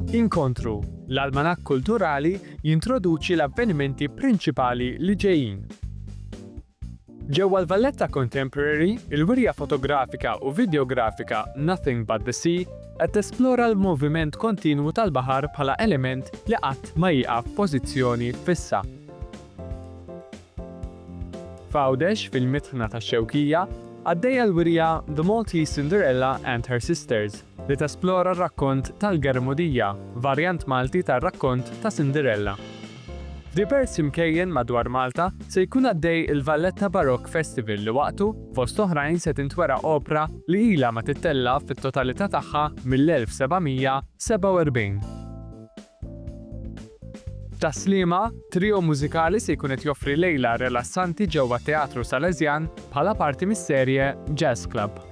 Inkontru, l-almanakk kulturali jintroduċi l-avvenimenti prinċipali li ġejjin. Ġewwa l-Valletta Contemporary, il-wirja fotografika u videografika Nothing But the Sea qed tesplora l-moviment kontinwu tal-baħar bħala element li qatt ma jieqaf f'pożizzjoni fissa. F'Għawdex fil-mitħna tax-Xewkija għaddejja l-wirja The Maltese Cinderella and Her Sisters li tesplora r-rakkont tal-Germudija, varjant Malti tar-rakkont ta' Cinderella. F'diversi mkejjen madwar Malta se jkun għaddej il-Valletta Baroque Festival li waqtu fost oħrajn se tintwera opra li ilha ma tittella fit-totalità tagħha mill-1747. F'Taslima, trio mużikali se jkun qed joffri lejla rilassanti ġewwa Teatru Salesjan bħala parti mis-serje JazzKlabb.